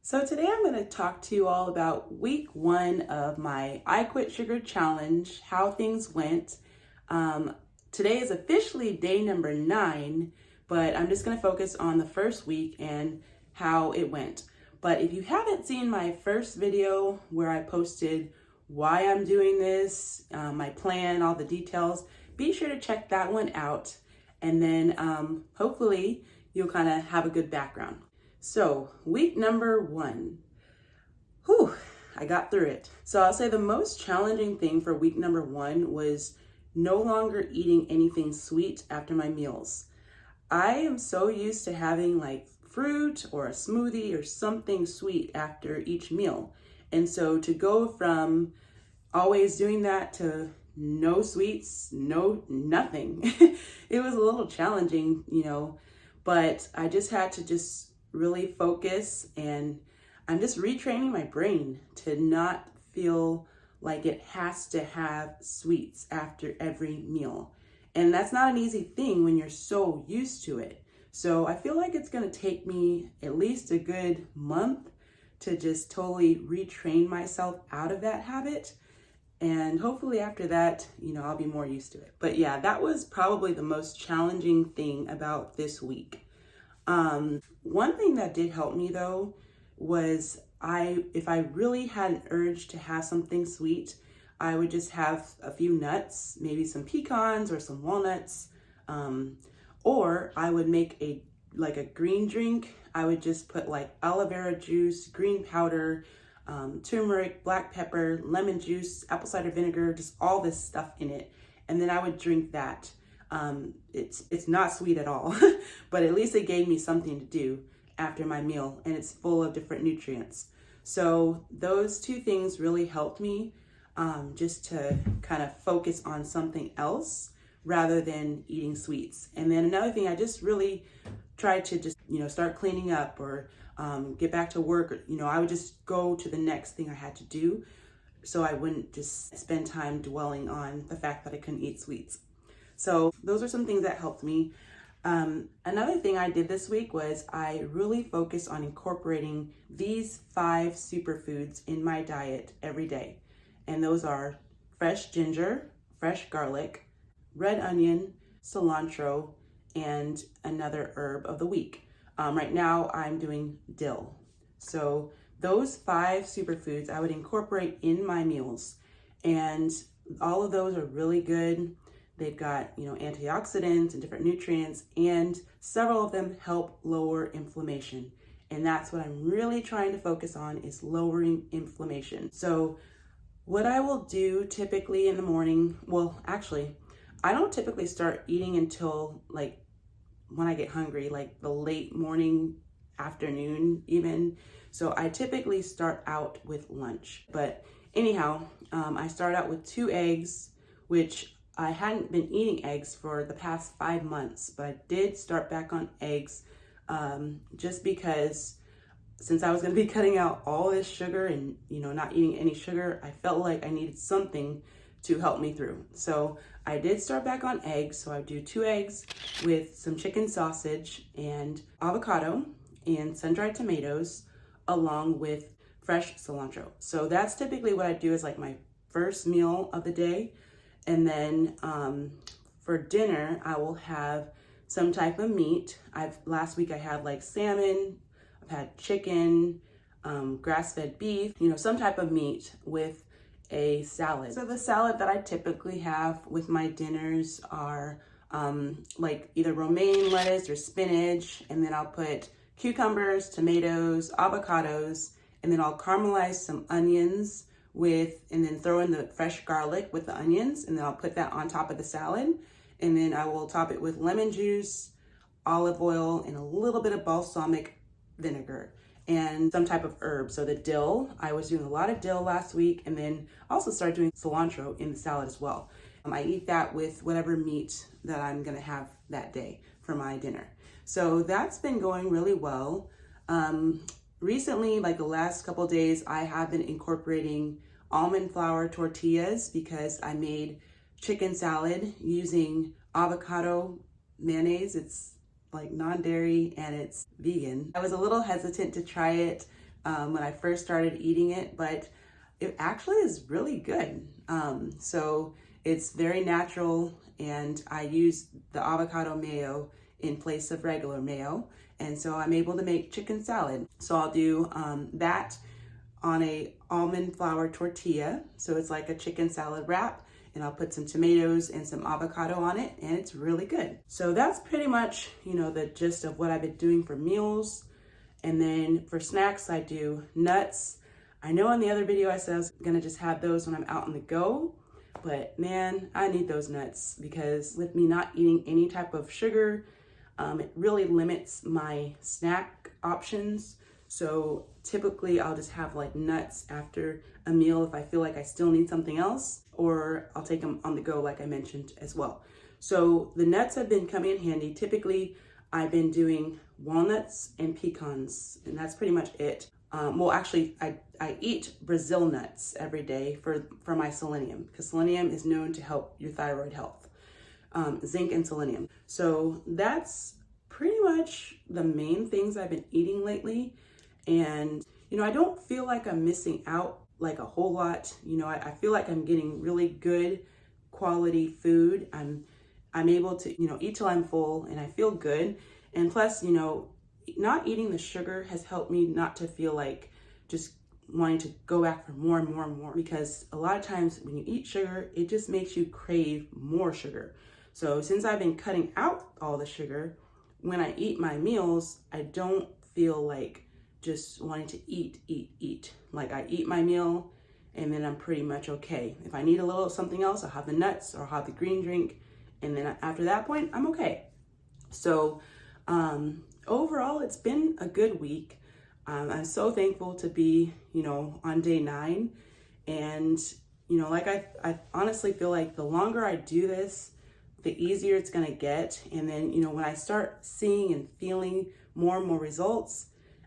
So today I'm going to talk to you all about week one of my I Quit Sugar Challenge, how things went. Um, Today is officially day number 9, but I'm just going to focus on the first week and how it went. But if you haven't seen my first video where I posted why I'm doing this, my plan, all the details, be sure to check that one out. And then hopefully you'll kind of have a good background. So week number 1, whew, I got through it. So I'll say the most challenging thing for week number 1 was no longer eating anything sweet after my meals. I am so used to having like fruit or a smoothie or something sweet after each meal. And so to go from always doing that to no sweets, nothing, it was a little challenging, but I just had to really focus, and I'm just retraining my brain to not feel like it has to have sweets after every meal. And that's not an easy thing when you're so used to it. So I feel like it's going to take me at least a good month to just totally retrain myself out of that habit. And hopefully after that, I'll be more used to it. But yeah, that was probably the most challenging thing about this week. One thing that did help me though was if I really had an urge to have something sweet, I would just have a few nuts, maybe some pecans or some walnuts, or I would make a green drink. I would just put like aloe vera juice, green powder, turmeric, black pepper, lemon juice, apple cider vinegar, just all this stuff in it. And then I would drink that. It's not sweet at all, but at least it gave me something to do after my meal, and it's full of different nutrients. So those two things really helped me just to kind of focus on something else rather than eating sweets. And then another thing, I just really tried to just, start cleaning up or get back to work. I would just go to the next thing I had to do so I wouldn't just spend time dwelling on the fact that I couldn't eat sweets. So those are some things that helped me. Another thing I did this week was I really focused on incorporating these 5 superfoods in my diet every day. And those are fresh ginger, fresh garlic, red onion, cilantro, and another herb of the week. Right now I'm doing dill. So those 5 superfoods I would incorporate in my meals. And all of those are really good. They've got, antioxidants and different nutrients, and several of them help lower inflammation. And that's what I'm really trying to focus on, is lowering inflammation. So what I will do typically in the morning, well, actually, I don't typically start eating until when I get hungry, like the late morning, afternoon even. So I typically start out with lunch. But anyhow, I start out with 2 eggs, which I hadn't been eating eggs for the past 5 months, but I did start back on eggs just because since I was going to be cutting out all this sugar and, not eating any sugar, I felt like I needed something to help me through. So I did start back on eggs. So I do 2 eggs with some chicken sausage and avocado and sun-dried tomatoes along with fresh cilantro. So that's typically what I do as like my first meal of the day. And then for dinner, I will have some type of meat. Last week I had like salmon, I've had chicken, grass-fed beef, some type of meat with a salad. So the salad that I typically have with my dinners are like either romaine lettuce or spinach, and then I'll put cucumbers, tomatoes, avocados, and then I'll caramelize some onions and then throw in the fresh garlic with the onions, and then I'll put that on top of the salad. And then I will top it with lemon juice, olive oil, and a little bit of balsamic vinegar and some type of herb. So the dill, I was doing a lot of dill last week, and then also started doing cilantro in the salad as well. I eat that with whatever meat that I'm gonna have that day for my dinner. So that's been going really well. Recently, like the last couple days, I have been incorporating almond flour tortillas because I made chicken salad using avocado mayonnaise. It's like non-dairy and it's vegan. I was a little hesitant to try it when I first started eating it, but it actually is really good. So it's very natural, and I use the avocado mayo in place of regular mayo. And so I'm able to make chicken salad. So I'll do that on a almond flour tortilla. So it's like a chicken salad wrap, and I'll put some tomatoes and some avocado on it, and it's really good. So that's pretty much, the gist of what I've been doing for meals. And then for snacks, I do nuts. I know in the other video I said I was gonna just have those when I'm out on the go, but man, I need those nuts because with me not eating any type of sugar, it really limits my snack options. So typically I'll just have like nuts after a meal if I feel like I still need something else, or I'll take them on the go like I mentioned as well. So the nuts have been coming in handy. Typically I've been doing walnuts and pecans, and that's pretty much it. Well, actually, I eat Brazil nuts every day for my selenium, because selenium is known to help your thyroid health, zinc and selenium. So that's pretty much the main things I've been eating lately. And, I don't feel like I'm missing out like a whole lot. I feel like I'm getting really good quality food. I'm able to, eat till I'm full and I feel good. And plus, not eating the sugar has helped me not to feel like just wanting to go back for more and more and more, because a lot of times when you eat sugar, it just makes you crave more sugar. So since I've been cutting out all the sugar, when I eat my meals, I don't feel like just wanting to eat. Like I eat my meal and then I'm pretty much okay. If I need a little something else, I'll have the nuts or I'll have the green drink. And then after that point, I'm okay. So, overall, it's been a good week. I'm so thankful to be, on day 9. And, like I honestly feel like the longer I do this, the easier it's going to get. And then, when I start seeing and feeling more and more results,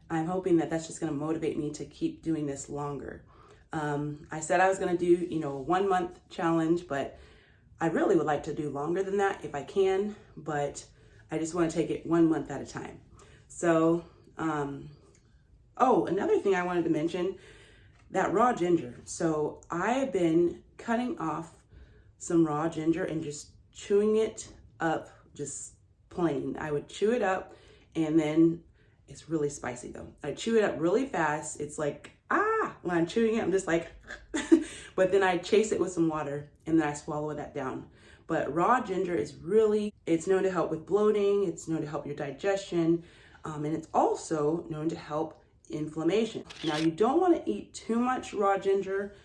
I'm hoping that that's just going to motivate me to keep doing this longer. I said I was going to do, a 1-month challenge, but I really would like to do longer than that if I can, but I just want to take it 1 month at a time. So, another thing I wanted to mention, that raw ginger. So I've been cutting off some raw ginger and just chewing it up, just plain. I would chew it up, and then it's really spicy though. I chew it up really fast. It's like, when I'm chewing it, I'm just like, but then I chase it with some water and then I swallow that down. But raw ginger is it's known to help with bloating. It's known to help your digestion. And it's also known to help inflammation. Now, you don't want to eat too much raw ginger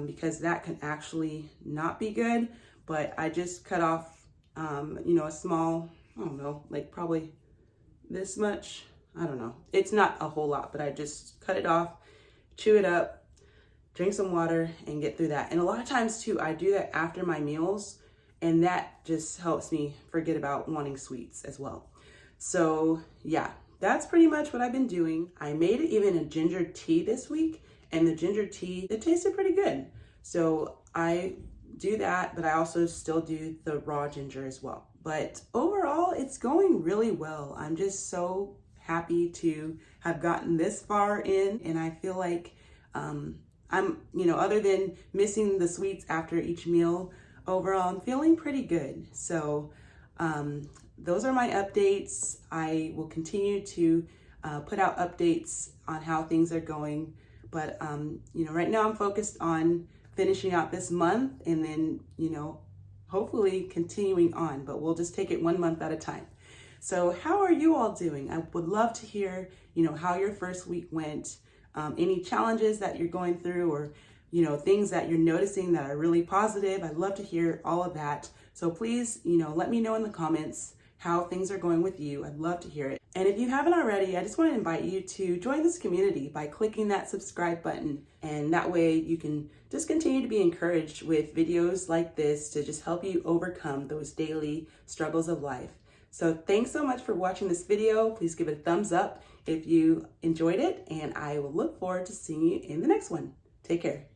because that can actually not be good. But I just cut off, a small, I don't know, like probably this much. I don't know. It's not a whole lot, but I just cut it off, chew it up, drink some water, and get through that. And a lot of times too, I do that after my meals, and that just helps me forget about wanting sweets as well. So yeah, that's pretty much what I've been doing. I made even a ginger tea this week, and the ginger tea, it tasted pretty good. So I do that, but I also still do the raw ginger as well. But overall, it's going really well. I'm just so happy to have gotten this far in, and I feel like I'm, other than missing the sweets after each meal, overall I'm feeling pretty good. So those are my updates. I will continue to put out updates on how things are going, but right now I'm focused on finishing out this month, and then hopefully continuing on, but we'll just take it 1 month at a time. So how are you all doing? I would love to hear, how your first week went, any challenges that you're going through, or, things that you're noticing that are really positive. I'd love to hear all of that. So please, let me know in the comments how things are going with you. I'd love to hear it. And if you haven't already, I just want to invite you to join this community by clicking that subscribe button. And that way you can just continue to be encouraged with videos like this to just help you overcome those daily struggles of life. So thanks so much for watching this video. Please give it a thumbs up if you enjoyed it, and I will look forward to seeing you in the next one. Take care.